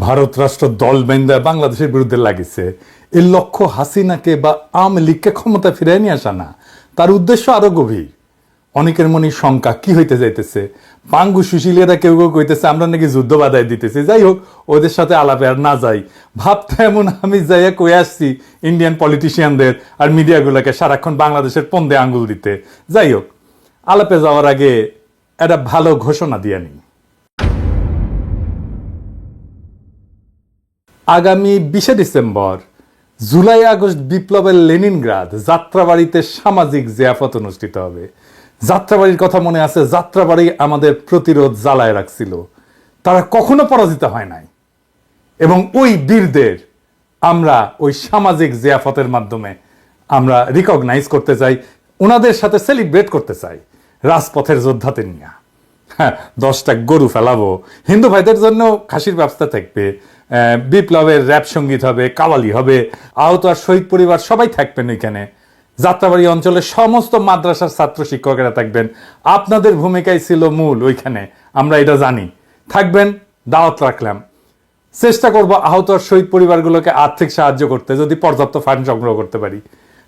ভারত রাষ্ট্র দল বেঁধে বাংলাদেশের বিরুদ্ধে লাগিছে। এর লক্ষ্য হাসিনাকে বা আওয়ামী লীগকে ক্ষমতা ফিরিয়ে নিয়ে আসা না, তার উদ্দেশ্য আরো গভীর। অনেকের মনে শঙ্কা কি হইতে যাইতেছে, পাঙ্গু সুশীলেরা কেউ কেউ কইতেছে আমরা নাকি যুদ্ধ বাধাই দিতেছি। যাই হোক, ওদের সাথে আলাপে আর না যাই, ভাবতে এমন আমি যাইয়া কই আসছি ইন্ডিয়ান পলিটিশিয়ানদের আর মিডিয়াগুলোকে সারাক্ষণ বাংলাদেশের পন্দে আঙ্গুল দিতে। যাই হোক, আলাপে যাওয়ার আগে একটা ভালো ঘোষণা দিয়ে নিই। আগামী 20শে ডিসেম্বর জুলাই আগস্ট বিপ্লবের লেনিনগ্রাদ যাত্রাবাড়িতে সামাজিক জিয়াফত অনুষ্ঠিত হবে। যাত্রাবাড়ির কথা মনে আছে? যাত্রাবাড়ি আমাদের প্রতিরোধ জ্বালায় রাখছিল, তারা কখনো পরাজিত হয় নাই। এবং ওই বীরদের আমরা ওই সামাজিক জিয়াফতের মাধ্যমে আমরা রিকগনাইজ করতে চাই, ওনাদের সাথে সেলিব্রেট করতে চাই রাজপথের যোদ্ধাদের নিয়ে। হ্যাঁ, 10টা গরু ফেলাবো, হিন্দু ভাইদের জন্য খাসির ব্যবস্থা থাকবে, বিপ্লবের র্যাপ সঙ্গীত হবে, কাওয়ালি হবে, আহত আর শহীদ পরিবার সবাই থাকবেন ওইখানে। যাত্রাবাড়ি অঞ্চলের সমস্ত মাদ্রাসার ছাত্র শিক্ষকেরা থাকবেন। আপনাদের ভূমিকাই ছিল মূল ওইখানে, আমরা এটা জানি। থাকবেন, দাওয়াত রাখলাম। চেষ্টা করব আহত আর শহীদ পরিবারগুলোকে আর্থিক সাহায্য করতে, যদি পর্যাপ্ত ফান্ড সংগ্রহ করতে পারি।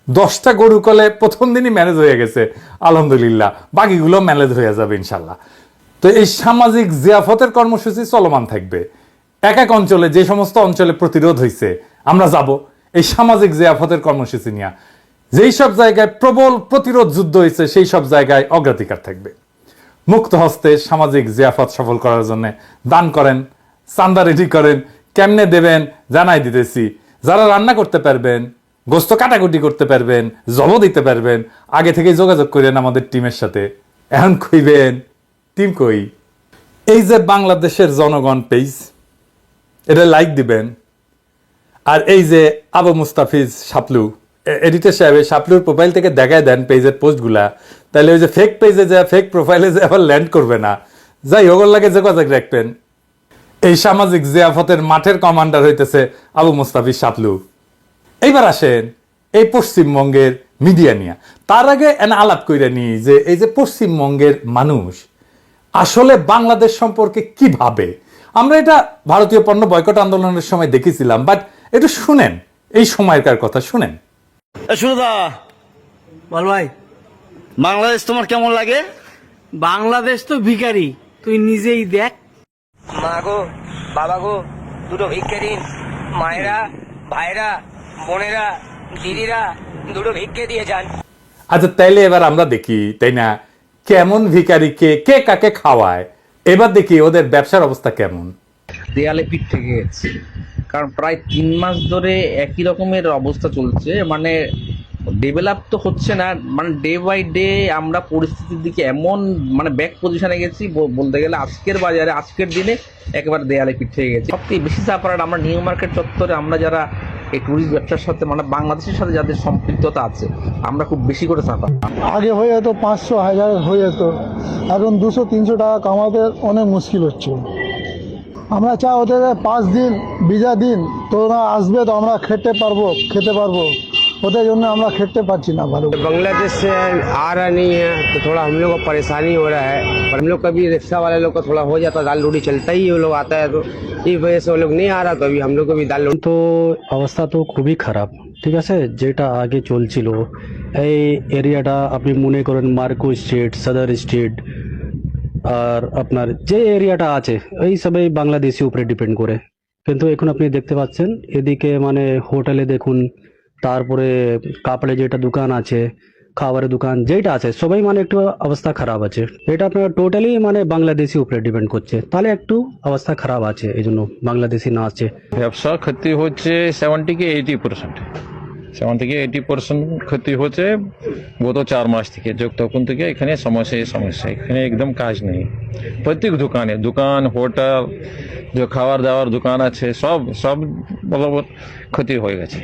10টা গরু কলে প্রথম দিনই ম্যানেজ হয়ে গেছে আলহামদুলিল্লাহ, বাকিগুলো ম্যানেজ হয়ে যাবে ইনশাল্লাহ। তো এই সামাজিক জিয়াফতের কর্মসূচি চলমান থাকবে। এক এক অঞ্চলে, যে সমস্ত অঞ্চলে প্রতিরোধ হয়েছে আমরা যাব এই সামাজিক জিয়াফতের কর্মসূচি নিয়ে। যেই সব জায়গায় প্রবল প্রতিরোধ যুদ্ধ হয়েছে সেই সব জায়গায় অগ্রাধিকার থাকবে। মুক্ত হস্তে সামাজিক জিয়াফত সফল করার জন্য দান করেন, চান্দা রেডি করেন। কেমনে দেবেন জানাই দিতেছি। যারা রান্না করতে পারবেন, গোস্ত কাটাকুটি করতে পারবেন, জব দিতে পারবেন, আগে থেকেই যোগাযোগ করেন আমাদের টিমের সাথে। এখন কইবেন টিম কই? এই যে বাংলাদেশের জনগণ পেজ, এটা লাইক দিবেন। আর এই যে আবু মুস্তাফিজ শাপলু এডিটর সাহেব, শাপলুর প্রোফাইল থেকে দেখায় দেন পেজের পোস্টগুলা, তাহলে ওই যে ফেক পেজে যায়, ফেক প্রোফাইলে যায় আবার ল্যান্ড করবে না। যাই হোক, লাগে যোগাযোগ রাখবেন। এই সামাজিক জিয়াফতের মাঠের কমান্ডার হইতেছে আবু মুস্তাফিজ শাপলু। এইবার আসেন এই পশ্চিমবঙ্গের মিডিয়া নিয়ে। তার আগে এনে আলাপ কইরা নিই যে এই যে পশ্চিমবঙ্গের মানুষ আসলে বাংলাদেশ সম্পর্কে কি ভাবে। আমরা এটা ভারতীয় পণ্য বয়কট আন্দোলনের সময় দেখেছিলাম, বাট একটু শুনেন এই সময়কার কথা শুনেন। সুরদা বল ভাই, বাংলাদেশ তোমার কেমন লাগে? বাংলাদেশ তো ভিখারি, তুই নিজেই দেখ। মা গো, বাবা গো, দুটো ভিক্ষে দিন। মায়েরা, ভাইরা, বোনেরা, দিদিরা দুটো ভিক্ষে দিয়ে যান। আচ্ছা, তাইলে এবার আমরা দেখি, তাই না, কেমন ভিখারিকে কে কাকে খাওয়ায়। এবার দেখি ওদের ব্যবসার অবস্থা কেমন। দেয়ালে পিঠ থেকে গেছে, কারণ প্রায় 3 মাস ধরে একই রকমের অবস্থা চলছে। মানে ডেভেলপ তো হচ্ছে না, মানে ডে বাই ডে আমরা পরিস্থিতির দিকে এমন মানে ব্যাক পজিশনে গেছি, বলতে গেলে আজকের বাজারে আজকের দিনে একেবারে দেয়ালে পিঠ থেকে গেছে। সবথেকে বেশি সাফার আমরা নিউ মার্কেট চত্বরে, আমরা যারা এই ট্যুরিস্ট ব্যবসার সাথে মানে বাংলাদেশের সাথে যাদের সম্পৃক্ততা আছে, আমরা খুব বেশি করে সাফার। আগে হয়ে যেত 500-1000 হয়ে যেত, এখন 200-300 টাকা কামাতে অনেক মুশকিল হচ্ছে। আমরা চাই ওদের 5 দিন ভিসা দিন, তোরা আসবে তো আমরা খেতে পারবো। ওদের জন্য আমরা খেতে পারছি না ভালো। बांग्लादेश से आ रहा नहीं है तो थोड़ा हम लोग को परेशानी हो रहा है। पर हम लोग कभी रिक्शा वाले लोग को थोड़ा हो जाता है, दाल रोटी चलता ही वो लोग आता है, तो इस वजह से वो लोग नहीं आ रहा। तो अभी हम लोग को भी दाल रोटी তো অবস্থা তো খুবই খারাপ, ঠিক আছে। যেটা আগে চলছিল এই এরিয়াটা আপনি মনে করেন মার্কো স্ট্রিট, সদর স্ট্রিট, আর আপনার যে এরিয়াটা আছে এই সবই বাংলাদেশি উপরে ডিপেন্ড করে। কিন্তু এখন আপনি দেখতে পাচ্ছেন এদিকে মানে হোটেলে দেখুন, তারপরে কাপড়ে যেটা দোকান আছে, খাবারের দোকান যেটা আছে, সবাই মানে একটু অবস্থা খারাপ আছে। এটা আপনার টোটালি মানে বাংলাদেশি উপরে ডিপেন্ড করছে, তাহলে একটু অবস্থা খারাপ আছে, এই জন্য বাংলাদেশি না আছে। ব্যবসা ক্ষতি হচ্ছে 70-80%, 70-80% ক্ষতি হচ্ছে গত 4 মাস থেকে। তখন থেকে এখানে সমস্যা, এখানে একদম কাজ নেই। প্রত্যেক দোকান, হোটেল, যে খাবার দাবার দোকান আছে, সব বরাবর ক্ষতি হয়ে গেছে।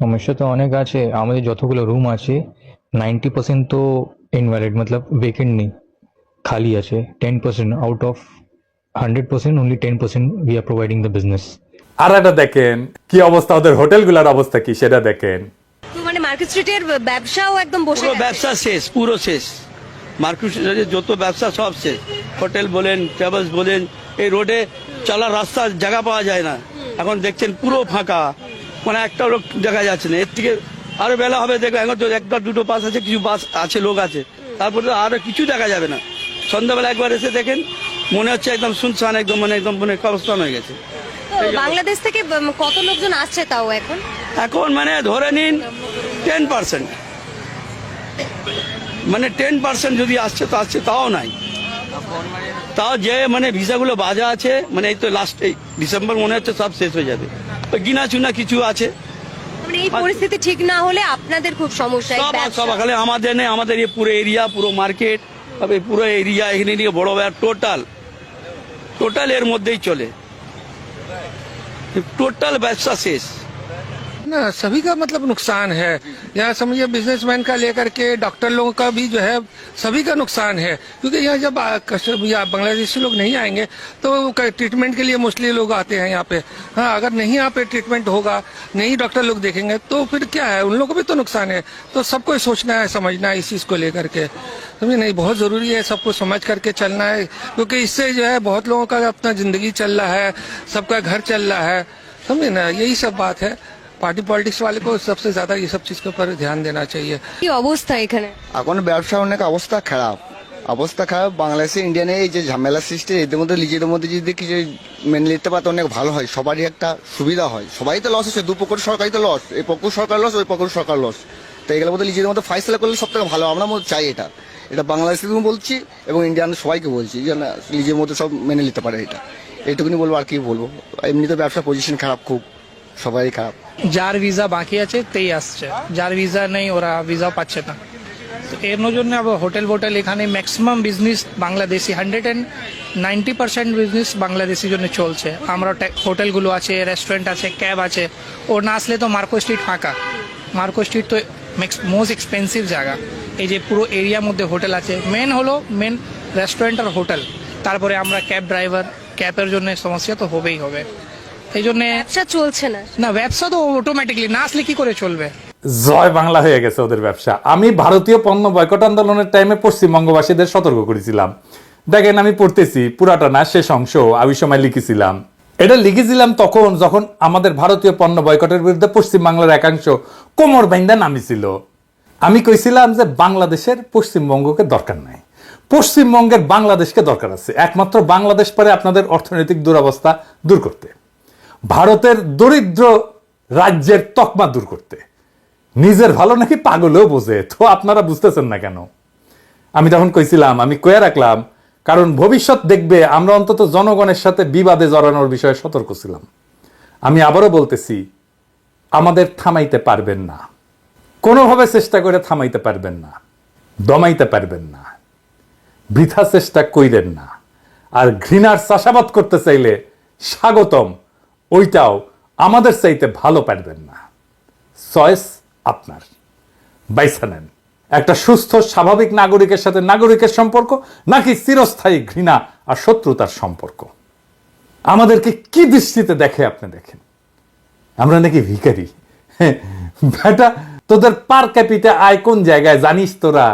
সমস্যা তো অনেক আছে। আমাদের যতগুলো রুম আছে 90% তো ইনভ্যালিড, মতলব ভেকেন্ট নেই, খালি আছে। 10% out of 100%, only 10% we are providing the business. আর এটা দেখেন কি অবস্থা, ওদের হোটেলগুলোর অবস্থা কি সেটা দেখেন। মানে মার্কেট স্ট্রিটের ব্যবসাও একদম বসে গেছে, ব্যবসা শেষ, পুরো শেষ। মার্কেট স্ট্রিটের যত ব্যবসা সব শেষ। হোটেল বলেন, ট্রাভেলস বলেন, এই রোডে চলার রাস্তার জায়গা পাওয়া যায় না। এখন দেখছেন পুরো ফাঁকা, মানে একটা লোক দেখা যাচ্ছে না। এর থেকে আরো বেলা হবে দেখো, এখন তো একটা দুটো বাস আছে, কিছু বাস আছে, লোক আছে, তারপরে তো আরো কিছু দেখা যাবে না। সন্ধ্যাবেলা একবার এসে দেখেন মনে হচ্ছে একদম শুনশান, একদম মানে কবরস্থান হয়ে গেছে। তো বাংলাদেশ থেকে কত লোকজন আসছে তাও এখন? এখন মানে ধরে নিন 10%, মানে 10% যদি আসছে তো আসছে, তাও নাই। তাও যে মানে ভিসাগুলো বাজা আছে, মানে এই তো লাস্ট এই ডিসেম্বর মনে হচ্ছে সব শেষ হয়ে যাবে। ওই গিনা চুনা কিছু আছে। মানে এই পরিস্থিতি ঠিক না হলে আপনাদের খুব সমস্যা। এই সব ব্যবসা- সব খালি আমাদের নেই, আমাদের এই পুরো এরিয়া, পুরো মার্কেট, পুরো এরিয়া এখানে নিয়ে বড় টোটাল এর মধ্যেই চলে, টোটাল ব্যবসা শেষ। ना सभी का मतलब नुकसान है। यहाँ समझिए बिजनेसमैन का लेकर के डॉक्टर लोगों का भी जो है सभी का नुकसान है, क्योंकि यहाँ जब बांग्लादेशी लोग नहीं आएंगे तो ट्रीटमेंट के लिए मोस्टली लोग आते हैं यहाँ पे। हाँ, अगर नहीं यहाँ पे ट्रीटमेंट होगा, नहीं डॉक्टर लोग देखेंगे तो फिर क्या है, उन लोगों को भी तो नुकसान है। तो सबको सोचना है, समझना है इस चीज को लेकर के, समझे नहीं, बहुत जरूरी है सबको समझ करके चलना है, क्योंकि इससे जो है बहुत लोगों का अपना जिंदगी चल रहा है, सबका घर चल रहा है, समझे ना, यही सब बात है। पार्टी पॉलिटिक्स वाले को सबसे ज्यादा ये सब चीज के ऊपर ध्यान देना चाहिए। কি অবস্থা এখানে? এখন ব্যবসা অনেক অবস্থা খারাপ। বাংলাদেশে ইন্ডিয়ানে এই যে ঝামেলা সৃষ্টি, এদের মধ্যে নিজেদের মধ্যে যদি কিছু মেনে নিতে পারতো অনেক ভালো হয়, সবারই একটা সুবিধা হয়। সবাই তো লস হচ্ছে, দুপক্ষের সরকারই তো লস, এই পক্ষ সরকার লস, ওই পক্ষ সরকার লস। তো এগুলোর মধ্যে নিজেদের মধ্যে ফাইসলা করলে সব থেকে ভালো। আমরা চাই এটা বাংলাদেশে বলছি এবং ইন্ডিয়ান সবাইকে বলছি যে না, নিজের মধ্যে সব মেনে নিতে পারে। এইটুকুনি বলবো, আর কি বলবো। এমনিতে ব্যবসা পজিশন খারাপ, খুব সবাই খারাপ। যার ভিসা বাকি আছে তেই আসছে, যার ভিসা নেই ওরা ভিসা পাচ্ছে না। তো এর জন্য হোটেল এখানে maximum business Bangladeshi, 190% business Bangladeshi জন্য চলছে। আমরা হোটেলগুলো আছে, রেস্টুরেন্ট আছে, ক্যাব আছে। ও না আসলে তো মার্কো স্ট্রিট ফাঁকা। মার্কো স্ট্রিট তো মোস্ট এক্সপেন্সিভ জায়গা। এই যে পুরো এরিয়ার মধ্যে হোটেল আছে, মেন রেস্টুরেন্ট আর হোটেল। তারপরে আমরা ক্যাব ড্রাইভার, ক্যাবের জন্য সমস্যা তো হবেই হবে। এই জন্য ব্যবসা চলছে না। না, ব্যবসা তো অটোমেটিকলি না আসলে কি করে চলবে? জয় বাংলা হয়ে গেছে ওদের ব্যবসা। আমি ভারতীয় পণ্য বয়কট আন্দোলনের টাইমে পশ্চিমবঙ্গবাসীদের সতর্ক করেছিলাম। দেখেন, আমি পড়তেছি পুরাটা না, শেষ অংশ আমি সময় লিখেছিলাম। এটা লিখেছিলাম তখন যখন আমাদের ভারতীয় পণ্য বয়কটের বিরুদ্ধে পশ্চিমবাংলার একাংশ কোমর বাইন্দা নামিছিল। আমি কইছিলাম যে বাংলাদেশের পশ্চিমবঙ্গকে দরকার নাই, পশ্চিমবঙ্গের বাংলাদেশকে দরকার আছে। একমাত্র বাংলাদেশ পারে আপনাদের অর্থনৈতিক দুরবস্থা দূর করতে, ভারতের দরিদ্র রাজ্যের তকমা দূর করতে। নিজের ভালো নাকি পাগলেও বোঝে, তো আপনারা বুঝতেছেন না কেন? আমি তখন কইছিলাম, আমি কয়ে রাখলাম, কারণ ভবিষ্যৎ দেখবে আমরা অন্তত জনগণের সাথে বিবাদে জড়ানোর বিষয়ে সতর্ক ছিলাম। আমি আবারও বলতেছি, আমাদের থামাইতে পারবেন না, কোনোভাবে চেষ্টা করে থামাইতে পারবেন না, দমাইতে পারবেন না, বৃথা চেষ্টা কইরেন না। আর ঘৃণার চাষাবাদ করতে চাইলে স্বাগতম, ওইটাও আমাদের চাইতে ভালো পারবেন না। চয়েস আপনার, বাইসা নেন। একটা সুস্থ স্বাভাবিক নাগরিকের সাথে নাগরিকের সম্পর্ক, নাকি চিরস্থায়ী ঘৃণা আর শত্রুতার সম্পর্ক? আমাদেরকে কি দৃষ্টিতে দেখে আপনি দেখেন, আমরা নাকি ভিখারি? বেটা, তোদের পার ক্যাপিটা আয় কোন জায়গায় জানিস তোরা?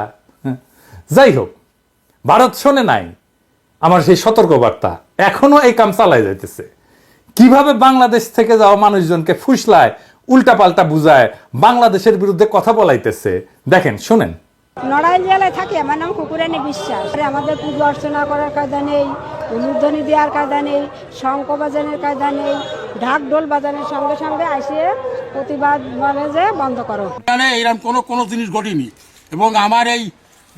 যাই হোক, ভারত শোনে নাই আমার সেই সতর্কবার্তা, এখনো এই কাম চালায় যাইতেছে। কিভাবে বাংলাদেশ থেকে যাওয়া মানুষজনকে ফুসলায়, উল্টাপাল্টা বুঝায়, বাংলাদেশের বিরুদ্ধে কথা বলাইতেছে। দেখেন, শোনেন। নড়াইল জেলায় থাকি, আমার নাম কুকুরানি বিশ্বাস। আমাদের পূজা অর্চনা করার কায়দা নেই, উলুধ্বনি দেওয়ার কায়দা নেই, শঙ্খ বাজানোর কায়দা নেই, ঢাক ঢোল বাজানোর সঙ্গে সঙ্গে আসিয়ে প্রতিবাদ বলে যে বন্ধ করো। এখানে এরকম কোনো জিনিস ঘটেনি, এবং আমার এই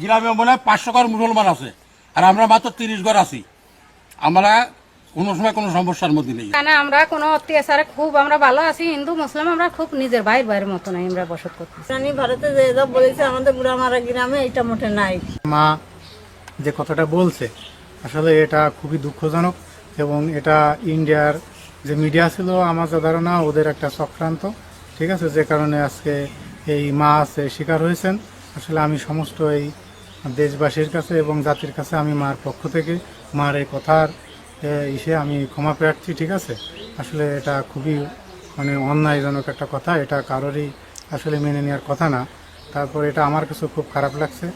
গ্রামে মনে হয় 500 ঘর মুসলমান আছে, আর আমরা মাত্র 30 ঘর আছি। আমরা কোনো সময় কোনো সমস্যার মধ্যে নেই। আমরা কোনো অত্যাচারে খুব আমরা ভালো আছি, হিন্দু মুসলিম আমরা খুব নিজের ভাইয়ের মতো নাই আমরা বসত করতেছি। আমি ভারতে যে যা বলেছে আমাদের বুড়ামারা গ্রামে এটা মোটে নাই। মা যে কথাটা বলছে আসলে এটা খুবই দুঃখজনক, এবং এটা ইন্ডিয়ার যে মিডিয়া ছিল আমার যা ধারণা ওদের একটা চক্রান্ত, ঠিক আছে, যে কারণে আজকে এই মা আছে শিকার হয়েছেন। আসলে আমি সমস্ত এই দেশবাসীর কাছে এবং জাতির কাছে আমি মার পক্ষ থেকে মার এই কথার আমি ক্ষমা প্রার্থী, ঠিক আছে। আসলে এটা খুবই মানে অন্যায়জনক একটা কথা, এটা কারোরই আসলে মেনে নেওয়ার কথা না। তারপর এটা আমার কাছে খুব খারাপ লাগছে,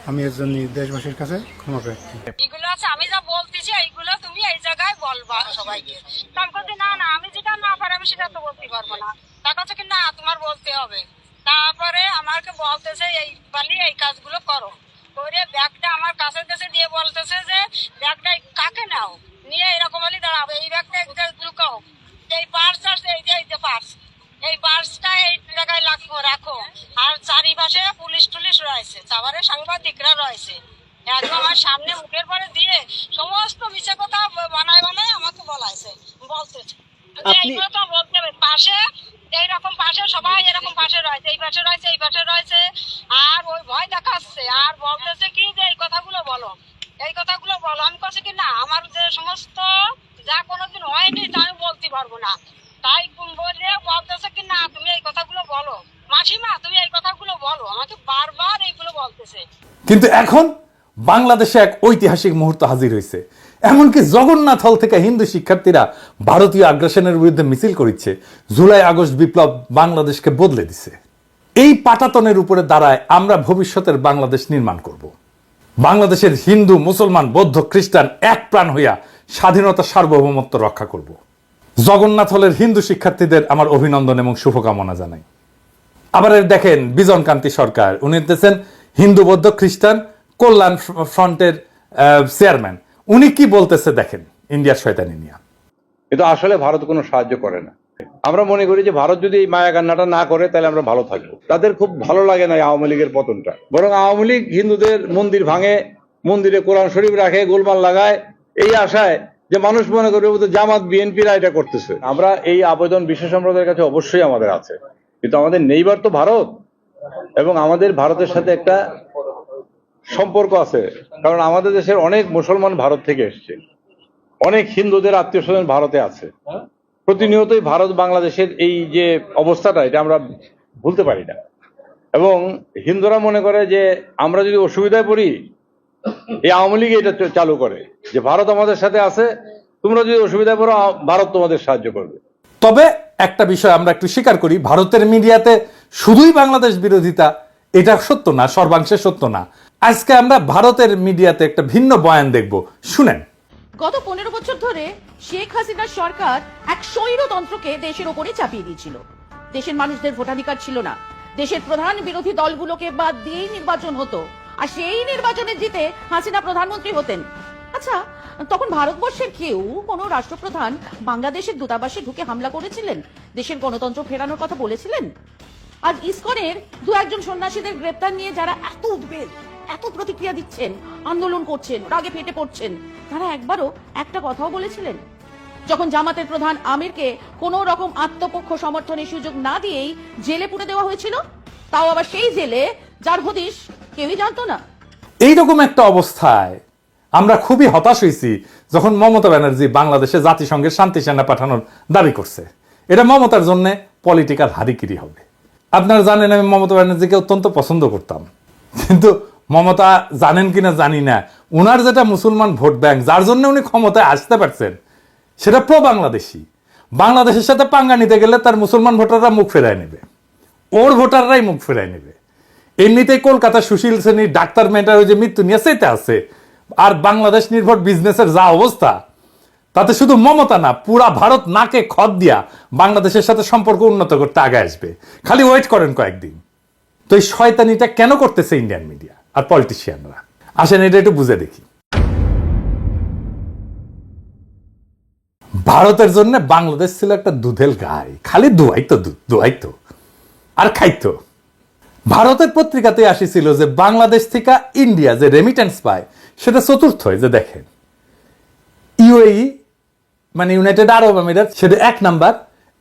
আমি এর জন্য দেশবাসীর কাছে ক্ষমা প্রার্থী। এগুলো আছে আমি যা বলতেছি এইগুলো তুমি এই জায়গায় বলবা সবাইকে। তারপর না না আমি যেটা না পারি আমি সেটা তো বলতে পারবো না। তার কাছে কি না তোমার বলতে হবে। তারপরে আমাকে বলতেছে এই বালি এই কাজগুলো করো করে ব্যাগটা আমার কাছে কাছে দিয়ে বলতেছে যে ব্যাগটা কাকে নাও নিয়ে এরকম বলি দাঁড়াবো এই ব্যাগটা লুকাও এই পার্স আছে এই যে পার্স এই পার্সটা এই জায়গায় রাখো আর চারিপাশে পুলিশ টুলিশ রয়েছে তারপরে সাংবাদিকরা রয়েছে একদম আমার সামনে মুখের পরে দিয়ে সমস্ত মিছে কথা বানায় বানায় আমাকে বলতেছে এইগুলো তো বলতে হবে পাশে এইরকম পাশে সবাই এরকম পাশে রয়েছে এই পাশে রয়েছে এই পাশে রয়েছে আর ওই ভয় দেখাচ্ছে আর বলতেছে কি যে এই কথাগুলো বলো আমি কাছে কি না আমার যে সমস্ত যা কোনোদিন হয়নি তা আমি বলতে পারবো না তাই বলে বলতেছে কি না তুমি এই কথাগুলো বলো মাসিমা তুমি এই কথাগুলো বলো আমাকে বারবার এইগুলো বলতেছে। কিন্তু এখন বাংলাদেশে এক ঐতিহাসিক মুহূর্ত হাজির হয়েছে। এমনকি জগন্নাথ হল থেকে হিন্দু শিক্ষার্থীরা ভারতীয় আগ্রাসনের বিরুদ্ধে মিছিল করেছে। জুলাই আগস্ট বিপ্লব বাংলাদেশকে বদলে দিছে। এই পাটাতনের উপরে দাঁড়ায় আমরা ভবিষ্যতের বাংলাদেশ নির্মাণ করব। বাংলাদেশের হিন্দু মুসলমান বৌদ্ধ খ্রিস্টান এক প্রাণ হইয়া স্বাধীনতা সার্বভৌমত্ব রক্ষা করব। জগন্নাথ হলের হিন্দু শিক্ষার্থীদের আমার অভিনন্দন এবং শুভকামনা জানাই। আবার দেখেন বিজন কান্তি সরকার, উনি হচ্ছেন হিন্দু বৌদ্ধ খ্রিস্টান কল্যাণ ফ্রন্টের চেয়ারম্যান। উনি কি বলতেছে দেখেন ইন্ডিয়ার শয়তানি নিয়ে। কিন্তু আসলে ভারত কোনো সাহায্য করে না। আমরা মনে করি যে ভারত যদি এই মায়া কান্নাটা না করে তাহলে আমরা ভালো থাকবো। তাদের খুব ভালো লাগে না আওয়ামী লীগের পতনটা, বরং আওয়ামী লীগ হিন্দুদের মন্দির ভাঙে, মন্দিরে কোরআন শরীফ রাখে, গোলমাল লাগায় এই আশায় যে মানুষ মনে করবে জামাত বিএনপিরা এটা করতেছে। আমরা এই আবেদন বিশ্ব সম্প্রদায়ের কাছে অবশ্যই আমাদের আছে, কিন্তু আমাদের নেইবার তো ভারত এবং আমাদের ভারতের সাথে একটা সম্পর্ক আছে। কারণ আমাদের দেশের অনেক মুসলমান ভারত থেকে এসছে, অনেক হিন্দুদের আত্মীয় স্বজন ভারতে আছে। প্রতিনিয়তই ভারত বাংলাদেশের এই যে অবস্থাটা এটা আমরা ভুলতে পারি না। এবং হিন্দুরা মনে করে যে আমরা যদি অসুবিধায় পড়ি এই আওয়ামী লীগ এটা চালু করে যে ভারত আমাদের সাথে আছে, তোমরা যদি অসুবিধায় পড়ো ভারত তোমাদের সাহায্য করবে। তবে একটা বিষয় আমরা একটু স্বীকার করি, ভারতের মিডিয়াতে শুধুই বাংলাদেশ বিরোধিতা এটা সত্য না, সর্বাংশে সত্য না। আজকে আমরা ভারতের মিডিয়াতে একটা ভিন্ন বয়ান দেখব, শুনেন। গত 15 বছর ধরে শেখ হাসিনার সরকার এক স্বৈরতন্ত্রকে দেশের ওপরে চাপিয়ে দিয়েছিল। দেশের মানুষদের ভোটাধিকার ছিল না, দেশের প্রধান বিরোধী দলগুলোকে বাদ দিয়েই নির্বাচন হতো, আর সেই নির্বাচনে জিতে হাসিনা প্রধানমন্ত্রী হতেন। আচ্ছা, তখন ভারতবর্ষের কেউ কোনো রাষ্ট্রপ্রধান বাংলাদেশের দূতাবাসে ঢুকে হামলা করেছিলেন, দেশের গণতন্ত্র ফেরানোর কথা বলেছিলেন? আর ইসকনের দু একজন সন্ন্যাসীদের গ্রেপ্তার নিয়ে যারা এত উদ্বেগ, এত প্রতিক্রিয়া দিচ্ছেন, আন্দোলন করছেন, রাগে ফেটে পড়ছেন, তারা একবারও একটা কথাও বলেছিলেন? যখন জামাতের প্রধান আমিরকে কোনো রকম আত্মপক্ষ সমর্থনের সুযোগ না দিয়েই জেলে পুরে দেওয়া হয়েছিল, তাও আবার সেই জেলে যার হদিশ কেউই জানতো না। এইরকম একটা অবস্থায় আমরা খুবই হতাশ হয়েছি যখন মমতা ব্যানার্জি বাংলাদেশে জাতিসংঘের শান্তি সেনা পাঠানোর দাবি করছে। এটা মমতার জন্য পলিটিক্যাল হারিকিরি হবে। আপনারা জানেন আমি মমতা ব্যানার্জিকে অত্যন্ত পছন্দ করতাম, কিন্তু মমতা জানেন কিনা জানি না, উনার যেটা মুসলমান ভোট ব্যাংক যার জন্য উনি ক্ষমতায় আসতে পারছেন সেটা প্রো বাংলাদেশি। বাংলাদেশের সাথে পাঙ্গা নিতে গেলে তার মুসলমান ভোটাররা মুখ ফেরায় নেবে, ওর ভোটাররাই মুখ ফেরায় নেবে। এমনিতেই কলকাতা সুশীল শ্রেণীর ডাক্তার মেয়েটার যে মৃত্যু নিয়ে সেটা আছে, আর বাংলাদেশ নির্ভর বিজনেসের যা অবস্থা তাতে শুধু মমতা না পুরা ভারত নাকে খত দিয়া বাংলাদেশের সাথে সম্পর্ক উন্নত করতে আগে আসবে। খালি ওয়েট করেন কয়েকদিন। তো এই শয়তানিটা কেন করতেছে ইন্ডিয়ান মিডিয়া আর পলিটিশিয়ানরা? আসেন এটা একটু বুঝে দেখি। ভারতের জন্য বাংলাদেশ ছিল একটা দুধেল গাই, খালি দুয়াইতো দুধ, দুয়াইতো আর খাইতো। ভারতের পত্রিকাতে আসিছিল যে বাংলাদেশ থেকে ইন্ডিয়া যে রেমিটেন্স পায় সেটা চতুর্থ, যে দেখেন ইউএই মানে ইউনাইটেড আরব আমিরাত সেটা 1 নাম্বার,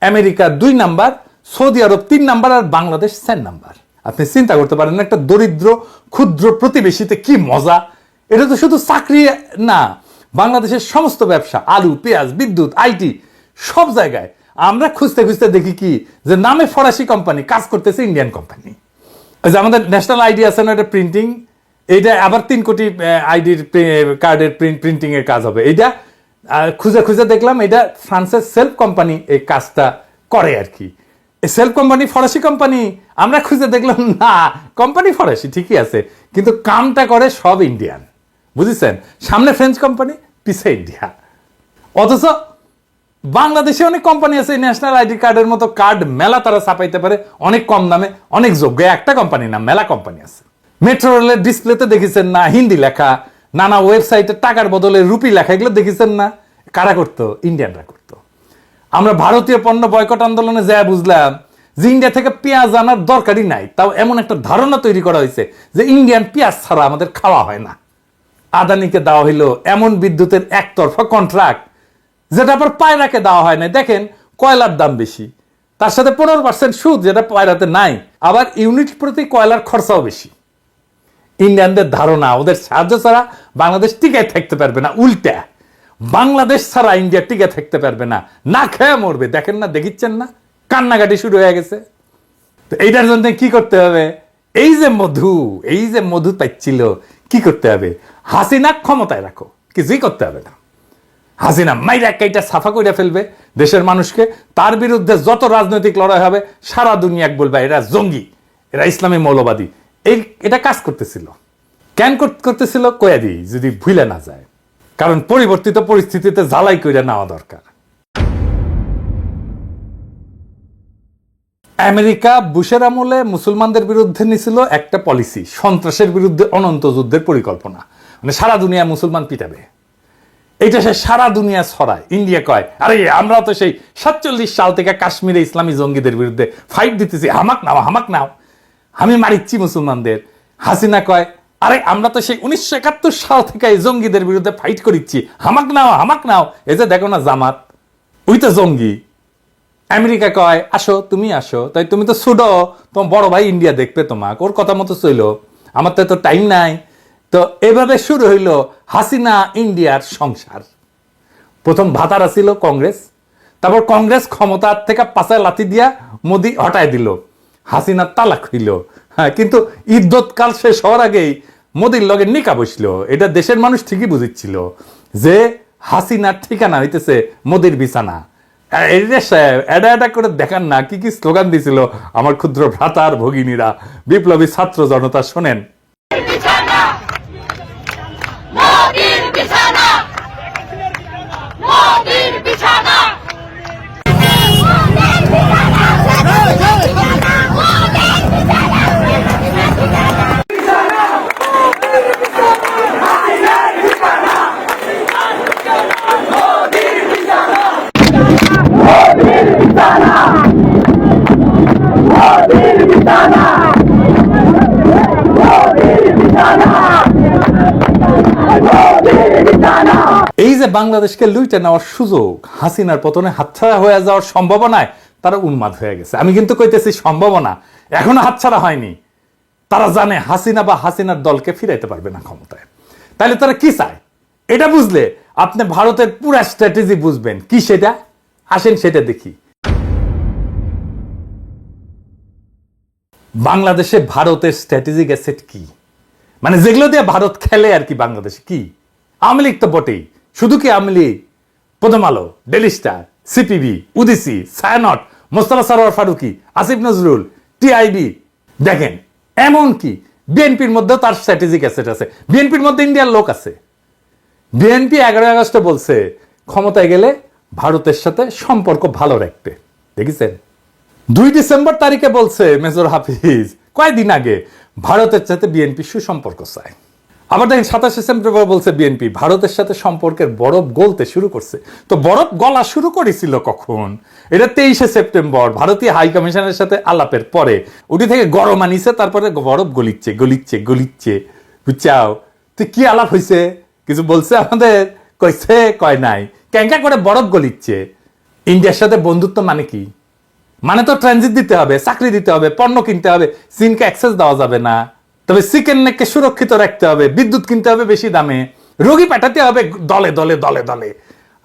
আমেরিকা 2 নাম্বার, সৌদি আরব 3 নাম্বার আর বাংলাদেশ 4 নাম্বার। আপনি চিন্তা করতে পারেন একটা দরিদ্র ক্ষুদ্র প্রতিবেশীতে কি মজা। এটা তো শুধু চাকরি না, বাংলাদেশের সমস্ত ব্যবসা, আলু পেঁয়াজ বিদ্যুৎ আইটি সব জায়গায় আমরা খুঁজতে খুঁজতে দেখি কি যে নামে ফরাসি কোম্পানি কাজ করতেছে ইন্ডিয়ান কোম্পানি। ওই যে আমাদের ন্যাশনাল আইডি আছে না, এটা প্রিন্টিং, এইটা আবার 3 কোটি আইডির কার্ডের প্রিন্টিং এর কাজ হবে। এইটা খুঁজে খুঁজে দেখলাম এটা ফ্রান্সের সেলফ কোম্পানি এই কাজটা করে আর কি। সেলফ কোম্পানি ফরাসি কোম্পানি, আমরা খুঁজে দেখলাম না, কোম্পানি ফরাসি ঠিকই আছে, কিন্তু কামটা করে সব ইন্ডিয়ান, বুঝেছেন? সামনে ফ্রেঞ্চ কোম্পানি, পিছে ইন্ডিয়া। অথচ বাংলাদেশে অনেক কোম্পানি আছে, ন্যাশনাল আইডি কার্ডের মতো কার্ড মেলা তারা ছাপাইতে পারে অনেক কম দামে, অনেক যোগ্য। একটা কোম্পানি না, মেলা কোম্পানি আছে। মেট্রো রেলের ডিসপ্লেতে দেখেছেন না হিন্দি লেখা, নানা ওয়েবসাইটে টাকার বদলে রুপি লেখা, এগুলো দেখেছেন না? কারা করতো? ইন্ডিয়ানরা করতো। আমরা ভারতীয় পণ্য বয়কট আন্দোলনে যা বুঝলাম যে ইন্ডিয়া থেকে পেঁয়াজ আনার দরকারই নাই, তাও এমন একটা ধারণা তৈরি করা হয়েছে যে ইন্ডিয়ান পেঁয়াজ ছাড়া আমাদের খাওয়া হয় না। আদানিকে দেওয়া হইলো এমন বিদ্যুতের একতরফা কন্ট্রাক্ট যেটা আবার পায়রাকে দেওয়া হয় না। দেখেন কয়লার দাম বেশি, তার সাথে 15% সুদ, যেটা পায়রাতে নাই। আবার ইউনিট প্রতি কয়লার খরচাও বেশি। ইন্ডিয়ানদের ধারণা ওদের সাহায্য ছাড়া বাংলাদেশ টিকে থাকতে পারবে না, উল্টা বাংলাদেশ ছাড়া ইন্ডিয়া টিকে থাকতে পারবে না, না খেয়ে মরবে। দেখেন না, দেখিচ্ছেন না, কান্নাকাটি শুরু হয়ে গেছে। তো এইটার জন্য কি করতে হবে? এই যে মধু পাইছিল, কি করতে হবে? হাসিনা ক্ষমতায় রাখো, কিছুই করতে হবে না। হাসিনা মাইরা কাইটা সাফা কইরা ফেলবে দেশের মানুষকে। তার বিরুদ্ধে যত রাজনৈতিক লড়াই হবে সারা দুনিয়া বলবে এরা জঙ্গি, এরা ইসলামী মৌলবাদী। এটা কাজ করতেছিল। কেন করতেছিল কয়া দিই, যদি ভুলে না যায়। কারণ পরিবর্তিত পরিস্থিতিতে জ্বালাই কইরা নেওয়া দরকার। আমেরিকা বুশের আমলে মুসলমানদের বিরুদ্ধে নিছিল একটা পলিসি, সন্ত্রাসের বিরুদ্ধে অনন্ত যুদ্ধের পরিকল্পনা, মানে সারা দুনিয়া মুসলমান পিটাবে। এইটা সে সারা দুনিয়া ছড়ায়। ইন্ডিয়া কয় আরে আমরা তো সেই 47 সাল থেকে কাশ্মীরে ইসলামী জঙ্গিদের বিরুদ্ধে ফাইট দিতেছি, হামাক নাও, আমি মারিচ্ছি মুসলমানদের। হাসিনা কয় আরে আমরা তো সেই 1971 সাল থেকে এই জঙ্গিদের বিরুদ্ধে ফাইট করিচ্ছি, হামাক নাও। এই যে দেখো না জামাত, ওই তো জঙ্গি। আমেরিকা কয় আসো, তুমি আসো, তাই তুমি তো ছুডো, তোমার বড় ভাই ইন্ডিয়া দেখবে তোমাকে, ওর কথা মতো চইলো, আমার তো এত টাইম নাই। তো এভাবে শুরু হইল হাসিনা ইন্ডিয়ার সংসার। প্রথম ভাতারা ছিল কংগ্রেস, তারপর কংগ্রেস ক্ষমতার থেকে পাশায় লাথি দিয়া মোদি হটায় দিল, হাসিনা তালাক হইল। হ্যাঁ, কিন্তু ইদ্যৎকাল শেষ হওয়ার আগেই মোদির লগে নিকা বসলো। এটা দেশের মানুষ ঠিকই বুঝেছিল যে হাসিনার ঠিকানা হইতেছে মোদির বিছানা। এটা করে দেখান না কি কি স্লোগান দিছিল আমার ক্ষুদ্র ভ্রাতার ভগিনীরা, বিপ্লবী ছাত্র জনতা। শোনেন, এই যে বাংলাদেশকে লুইটে নেওয়ার সুযোগ, হাসিনার পতনে হাতছাড়া হয়ে যাওয়ার সম্ভাবনায় তারা উন্মাদ হয়ে গেছে। আমি কিন্তু কইতেছি সম্ভাবনা, এখনো হাতছাড়া হয়নি। তারা জানে হাসিনা বা হাসিনার দলকে ফিরাইতে পারবে না ক্ষমতায়। তাহলে তারা কি চায় এটা বুঝলে আপনি ভারতের পুরা স্ট্র্যাটেজি বুঝবেন। কি সেটা? আসেন সেটা দেখি। বাংলাদেশে ভারতের স্ট্র্যাটেজিক অ্যাসেট কি, মানে যেগুলো দিয়ে ভারত খেলে আর কি বাংলাদেশে কি? আওয়ামী লীগ তো বটেই, শুধু কি Awami League? Prothom Alo, Daily Star, CPB, Udichi, Chhayanaut, Mostofa Sarwar Farooki, Asif Nazrul, TIB. দেখেন এমন কি বিএনপির মধ্যেও তার স্ট্র্যাটেজিক অ্যাসেট আছে। বিএনপির মধ্যে ইন্ডিয়ার লোক আছে। বিএনপি 11 আগস্টে বলছে ক্ষমতায় গেলে ভারতের সাথে সম্পর্ক ভালো রাখতে। দেখেছেন? 2 ডিসেম্বর তারিখে বলছে মেজর হাফিজ কয়েকদিন আগে ভারতের সাথে বিএনপি সুসম্পর্ক চায়। আবার দেখেন 27 সেপ্টেম্বর বলছে বিএনপি ভারতের সাথে সম্পর্কের বরফ গলতে শুরু করছে। তো বরফ গলা শুরু করেছিল কখন? এটা 23 সেপ্টেম্বর ভারতীয় হাই কমিশনের সাথে আলাপের পরে উঠি থেকে গরম আনিছে, তারপরে বরফ গলিচ্ছে। বুঝছাও? তো কি আলাপ হয়েছে? কিছু বলছে আমাদের? কইছে কয় নাই। ক্যাঙ্কা করে বরফ গলিচ্ছে। ইন্ডিয়ার সাথে বন্ধুত্ব মানে কি? মানে তো ট্রানজিট দিতে হবে, চাকরি দিতে হবে, পণ্য কিনতে হবে, চীনকে অ্যাক্সেস দেওয়া যাবে না। তবে চিকেন নেককে সুরক্ষিত রাখতে হবে, বিদ্যুৎ কিনতে হবে বেশি দামে, রোগী পাঠাতে হবে দলে।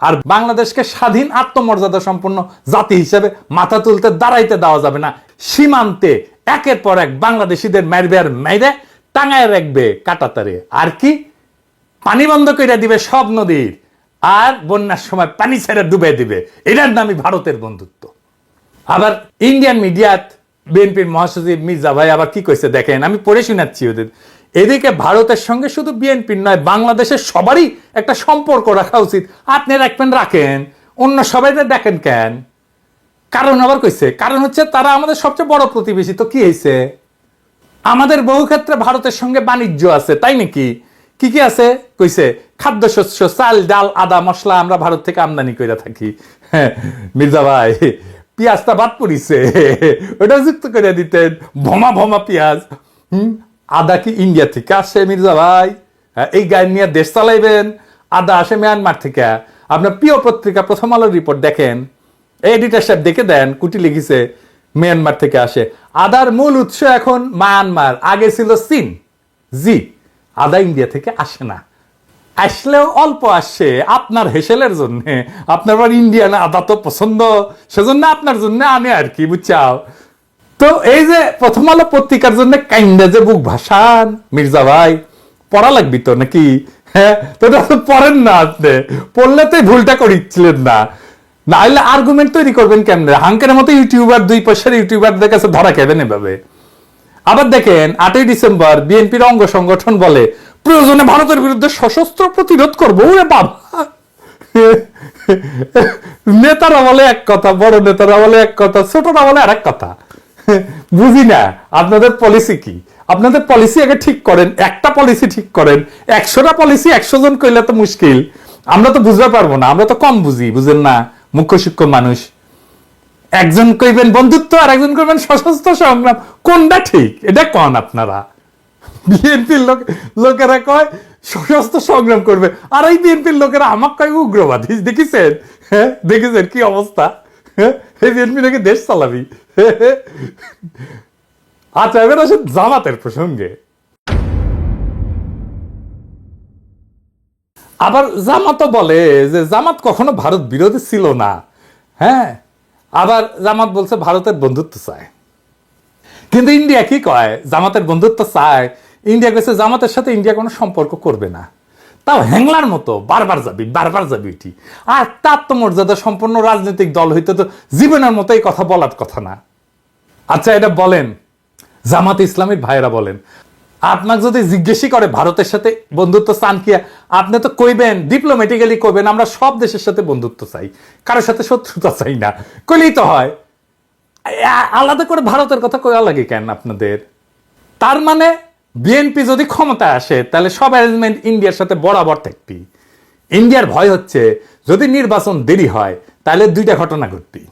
আর বাংলাদেশকে স্বাধীন আত্মমর্যাদা সম্পন্ন জাতি হিসেবে মাথা তুলতে দাঁড়াইতে দেওয়া যাবে না। সীমান্তে একের পর এক বাংলাদেশিদের মাইরে টাঙায় রাখবে কাটাতারে। আর কি? পানি বন্ধ করে দিবে সব নদীর, আর বন্যার সময় পানি ছেড়ে ডুবে দিবে। এটার নামই ভারতের বন্ধুত্ব। আবার ইন্ডিয়ান মিডিয়াত বিএনপির মহাসচিব মির্জা ভাই আবার কি কইছে দেখেন, আমি পড়ে শোনাচ্ছি ওদের। এদিকে ভারতের সঙ্গে শুধু বিএনপির নয়, বাংলাদেশের সবারই একটা সম্পর্ক রাখা উচিত। আপনি রাখেন, অন্য সবাই দেখেন কেন? কারণ আবার কইছে, কারণ হচ্ছে তারা আমাদের সবচেয়ে বড় প্রতিবেশী। তো কি হয়েছে? আমাদের বহু ক্ষেত্রে ভারতের সঙ্গে বাণিজ্য আছে, তাই নাকি? কি কি আছে কইছে? খাদ্যশস্য, চাল, ডাল, আদা, মশলা আমরা ভারত থেকে আমদানি করে থাকি। হ্যাঁ মির্জা ভাই, পেঁয়াজটা বাদ পড়িছে, ওটা যুক্ত করে দিতেন। ভমা ভমা পেঁয়াজ। আদা কি ইন্ডিয়া থেকে আসে মির্জা ভাই? এই গাড়ি নিয়ে দেশ চালাইবেন? আদা আসে মিয়ানমার থেকে। আপনার প্রিয় পত্রিকা প্রথম আলোর রিপোর্ট দেখেন, এডিটর সাহেব দেখে দেন, কুটি লিখেছে মিয়ানমার থেকে আসে। আদার মূল উৎস এখন মায়ানমার, আগে ছিল চীন। জি, আদা ইন্ডিয়া থেকে আসে না, আসলেও অল্প আসে আপনার হেসেলের জন্য। আপনার আবার ইন্ডিয়ান আদা তো পছন্দ, সেজন্য আপনার জন্য আনে আর কি, বুঝছাও? তো এই যে প্রথম আলো পত্রিকার জন্য কাইন্ডা যে বুক ভাসান মির্জা ভাই, পড়া লাগবি তো নাকি? হ্যাঁ, তো পড়েন না, আপনি পড়লে তো ভুলটা করিচ্ছিলেন না। না হলে আর্গুমেন্ট তৈরি করবেন কেমনে? হাঙ্কের মতো ইউটিউবার, 2 পয়সার ইউটিউবারদের কাছে ধরা খেবেন এভাবে। আবার দেখেন 8ই ডিসেম্বর বিএনপির অঙ্গ সংগঠন বলে প্রয়োজনে ভারতের বিরুদ্ধে সশস্ত্র প্রতিরোধ করবো। ওরে বাবা, নেতারা বলে এক কথা, বড় নেতারা বলে এক কথা, ছোটরা বলে আরেক কথা। বুঝি না আপনাদের পলিসি কি? আপনাদের পলিসি আগে ঠিক করেন, একটা পলিসি ঠিক করেন। 100টা পলিসি 100 জন কইলে তো মুশকিল, আমরা তো বুঝতে পারবো না, আমরা তো কম বুঝি, বুঝেন না, মুখ্য শিক্ষক মানুষ। একজন কইবেন বন্ধুত্ব আর একজন কইবেন সশস্ত্র সংগ্রাম, কোনটা ঠিক এটা কন আপনারা? বিএনপির লোকেরা কয় সশস্ত্র সংগ্রাম করবে, আর এই বিএনপির লোকেরা আমাকে কয় উগ্রবাদী। দেখেছেন? হ্যাঁ দেখেছেন কি অবস্থা? হ্যাঁ, এই বিএনপি নাকি দেশ চালাবি। আচ্ছা, এবার আসে জামাতের প্রসঙ্গে। আবার জামাতও বলে যে জামাত কখনো ভারত বিরোধী ছিল না। হ্যাঁ, আবার জামাত বলছে ভারতের বন্ধুত্ব চায়। কিন্তু ইন্ডিয়া কি কয়? জামাতের বন্ধুত্ব চায়। ইন্ডিয়া কইছে জামাতের সাথে ইন্ডিয়া কোনো সম্পর্ক করবে না। তাও হ্যাংলার মতো বারবার যাবি এটি। আর তার তো মর্যাদা সম্পন্ন রাজনৈতিক দল হইতে তো জীবনের মতো এই কথা বলার কথা না। আচ্ছা, এটা বলেন, জামাত ইসলামীর ভাইয়েরা বলেন, আপনাকে যদি জিজ্ঞেসই করে ভারতের সাথে বন্ধুত্ব চান কি, আপনি তো কইবেন, ডিপ্লোম্যাটিক্যালি কইবেন আমরা সব দেশের সাথে বন্ধুত্ব চাই, কারোর সাথে শত্রুতা চাই না। কইলেই তো হয়। আলাদা করে ভারতের কথা কয়া লাগে কেন আপনাদের? তার মানে বিএনপি যদি ক্ষমতায় আসে তাহলে সব অ্যারেঞ্জমেন্ট ইন্ডিয়ার সাথে বরাবর থাকবি। ইন্ডিয়ার ভয় হচ্ছে যদি নির্বাচন দেরি হয় তাহলে 2টা ঘটনা ঘটবি।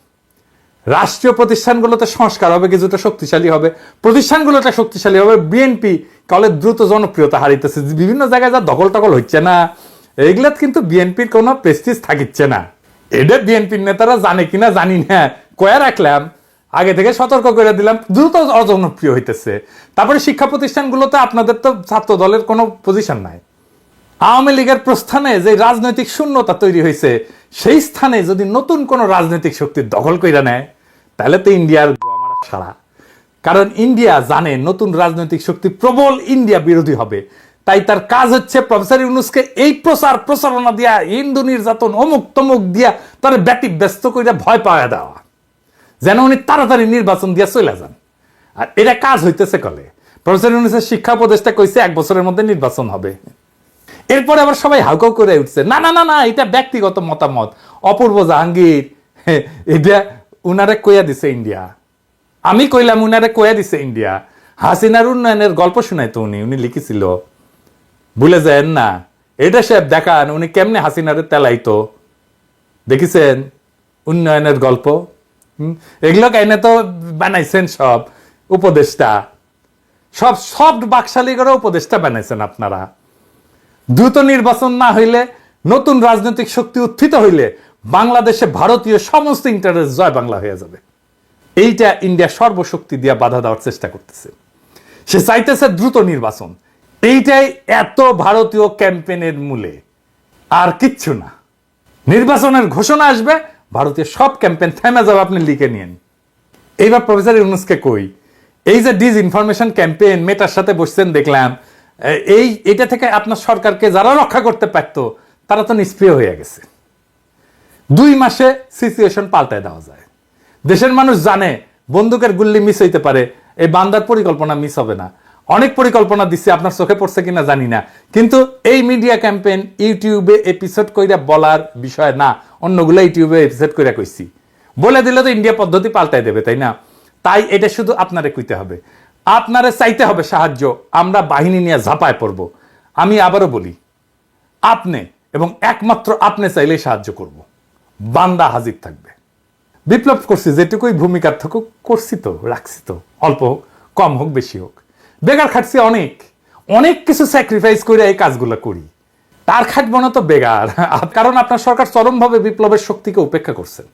রাষ্ট্রীয় প্রতিষ্ঠানগুলোতে সংস্কার হবে, কিছুটা শক্তিশালী হবে, প্রতিষ্ঠানগুলোটা শক্তিশালী হবে। বিএনপি কলে দ্রুত জনপ্রিয়তা হারিতেছে, বিভিন্ন জায়গায় যা দখল টকল হচ্ছে না, এগুলা কিন্তু বিএনপির কোনো প্রেস্টিজ থাকিচ্ছে না। এটা বিএনপির নেতারা জানে কিনা জানি না, কয়া রাখলাম, আগে থেকে সতর্ক করে দিলাম, দ্রুত অজনপ্রিয় হইতেছে। তারপরে শিক্ষা প্রতিষ্ঠানগুলোতে আপনাদের তো ছাত্র দলের কোনো পজিশন নাই। আওয়ামী লীগের প্রস্থানে যে রাজনৈতিক শূন্যতা তৈরি হয়েছে, সেই স্থানে যদি নতুন কোন রাজনৈতিক শক্তি দখল করে নেয় তাহলে তো ইন্ডিয়ার সারা। কারণ ইন্ডিয়া জানে নতুন রাজনৈতিক শক্তি প্রবল ইন্ডিয়া বিরোধী হবে, তাই তার কাজ হচ্ছে প্রফেসর ইউনূসকে এই প্রচারণা দিয়া, হিন্দু নির্যাতন, অমুক তমুক দিয়া তার ব্যস্ত করে ভয় পাওয়া দেওয়া, যেন উনি তাড়াতাড়ি নির্বাচন দিয়া চলে যান। আর এটা কাজ হইতেছে কলে। প্রফেসর ইউনূসের শিক্ষা উপদেষ্টা কইছে 1 বছরের মধ্যে নির্বাচন হবে। এরপরে আবার সবাই হাউকাউ করে উঠছে, না না না না, এটা ব্যক্তিগত মতামত। অপূর্ব জাহাঙ্গীর এটা উনারে কইয়া দিছে ইন্ডিয়া, আমি কইলাম উনারে কইয়া দিছে ইন্ডিয়া। হাসিনার উন্নয়নের গল্প শুনাইতো উনি লিখেছিল, ভুলে যায় না। এটা সাহেব দেখান উনি কেমনে হাসিনারে তেলাইতো, দেখেছেন উন্নয়নের গল্প। এগুলো কাইনে তো বানাইছেন সব উপদেষ্টা, সব বাকশালী করে উপদেষ্টা বানাইছেন আপনারা। দ্রুত নির্বাচন না হইলে, নতুন রাজনৈতিক শক্তি উত্থিত হইলে বাংলাদেশে ভারতীয় সমস্ত ইন্টারেস্ট জয় বাংলা হয়ে যাবে। এইটা ইন্ডিয়া সর্বশক্তি দিয়ে বাধা দেওয়ার চেষ্টা করতেছে। সে চাইতেছে দ্রুত নির্বাচন। এইটাই এত ভারতীয় ক্যাম্পেইনের মূলে, আর কিচ্ছু না। নির্বাচনের ঘোষণা আসবে, ভারতীয় সব ক্যাম্পেইন থেমে যাবে, আপনি লিখে নিন। এইবার প্রফেসর ইউনূসকে কই, এই যে ডিসইনফরমেশন ক্যাম্পেইন, মেটার সাথে বসছেন দেখলাম, এটা থেকে আপনার সরকারকে যারা রক্ষা করতে পারত তারা তো নিষ্ক্রিয় হয়ে গেছে। 2 মাসে সিচুয়েশন পাল্টায় দেওয়া যায়। দেশের মানুষ জানে বন্দুকের গুল্লি মিস হইতে পারে, এই বান্দার পরিকল্পনা মিস হবে না। অনেক পরিকল্পনা দিচ্ছে, আপনার চোখে পড়ছে কিনা জানি না, কিন্তু এই মিডিয়া ক্যাম্পেইন ইউটিউবে এপিসোড কইরা বলার বিষয় না, অন্যগুলো ইউটিউবে এপিসোড কইরা কইছি, বলে দিলে তো ইন্ডিয়া পদ্ধতি পাল্টাই দেবে, তাই না? তাই এটা শুধু আপনারে কইতে হবে, আপনারে চাইতে হবে সাহায্য, আমরা বাহিনী নিয়ে ঝাঁপায় পড়ব। আমি আবারও বলি, আপনি এবং একমাত্র আপনি চাইলেই সাহায্য করব, বান্দা হাজির থাকবে। বিপ্লব করছি যেটুকুই ভূমিকার থাকুক করছি তো, রাখছি তো, অল্প হোক কম হোক বেশি হোক, বেকার খাটছি অনেক, অনেক কিছু স্যাক্রিফাইস করে এই কাজগুলো করি, তার খাটবো না তো বেগার। কারণ আপনার সরকার চরমভাবে বিপ্লবের শক্তিকে উপেক্ষা করছেন।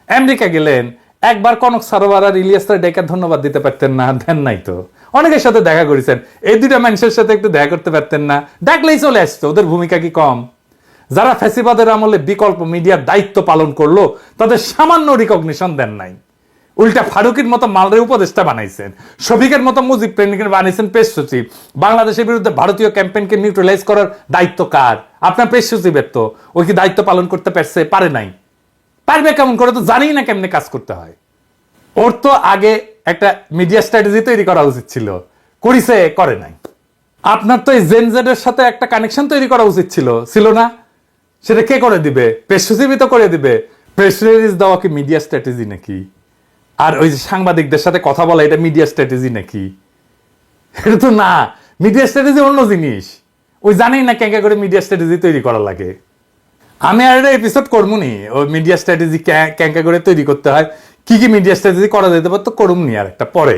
আমেরিকা গেলেন, একবার কনক সারোয়ার আর ইলিয়াসের ডেকে ধন্যবাদ দিতে পারতেন না? দেন নাই তো। অনেকের সাথে দেখা করেছেন, এই দুইটা মানুষের সাথে একটু দেখা করতে পারতেন না? ডাকলেই চলে আসতো, ওদের ভূমিকা কি কম? যারা ফ্যাসিবাদের আমলে বিকল্প মিডিয়ার দায়িত্ব পালন করলো তাদের সামান্য রিকগনিশন দেন নাই, উল্টা ফারুকের মতো মালরে উপদেষ্টা বানাইছেন, শফিকের মতো মুজিব প্রেমিকের বানাইছেন প্রেস সচিব। বাংলাদেশের বিরুদ্ধে ভারতীয় ক্যাম্পেইনকে নিউট্রালাইজ করার দায়িত্ব কার? আপনার প্রেস সচিবের। তো ওই কি দায়িত্ব পালন করতে পারছে? পারে নাই। পারবে কেমন করে? তো জানি না কেমনে কাজ করতে হয়। ওর তো আগে একটা মিডিয়া স্ট্র্যাটেজি তৈরি করা উচিত ছিল, করিছে? করে নাই। আপনার তো এই জেনজেডের সাথে একটা কানেকশন তৈরি করা উচিত ছিল না? সেটা কে করে দিবে? প্রেস সচিবই তো করে দিবে। প্রেস রিলিজ দেওয়া কি মিডিয়া স্ট্র্যাটেজি নাকি? আর ওই যে সাংবাদিকদের সাথে কথা বলা, এটা মিডিয়া স্ট্র্যাটেজি নাকি? এটা তো না, মিডিয়া স্ট্র্যাটেজি অন্য জিনিস। ওই জানেই না ক্যাঙ্কা করে মিডিয়া স্ট্র্যাটেজি তৈরি করা লাগে। আমি আর একটা এপিসোড করবো নি ওই মিডিয়া স্ট্র্যাটেজি ক্যাঙ্কা করে তৈরি করতে হয়, কি কি মিডিয়া স্ট্র্যাটেজি করা যেতে পারতো, করুম নি আর একটা পরে।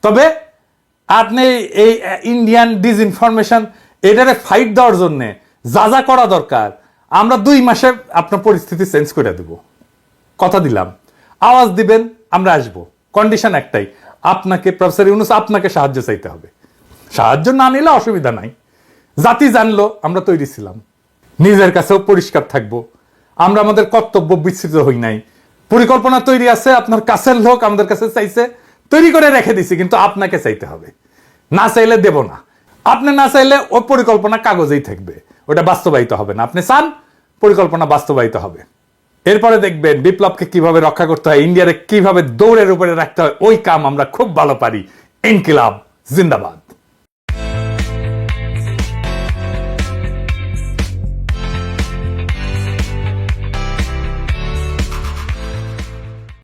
তবে আপনি এই ইন্ডিয়ান ডিসইনফরমেশন এটারে ফাইট দেওয়ার জন্যে যা যা করা দরকার আমরা 2 মাসে আপনার পরিস্থিতি চেঞ্জ করে দেব, কথা দিলাম। আওয়াজ দিবেন, আমরা আসবো। কন্ডিশন একটাই, আপনাকে প্রফেসর ইউনূস আপনাকে সাহায্য চাইতে হবে। সাহায্য না নিলে অসুবিধা নাই, জাতি জানলো আমরা তৈরি ছিলাম, নিজের কাছেও পরিষ্কার থাকবো, আমরা আমাদের কর্তব্য বিস্তৃত হই নাই। পরিকল্পনা তৈরি আছে, আপনার কাছের লোক আমাদের কাছে চাইছে, তৈরি করে রেখে দিছি, কিন্তু আপনাকে চাইতে হবে। না চাইলে দেব না। আপনি না চাইলে ওই পরিকল্পনা কাগজেই থাকবে, ওটা বাস্তবায়িত হবে না। আপনি চান, পরিকল্পনা বাস্তবায়িত হবে। এরপরে দেখবেন বিপ্লবকে কিভাবে রক্ষা করতে হয়, ইন্ডিয়ারে কিভাবে দৌড়ের উপরে রাখতে হয়, ওই কাম আমরা খুব ভালো পারি। ইনকিলাব জিন্দাবাদ।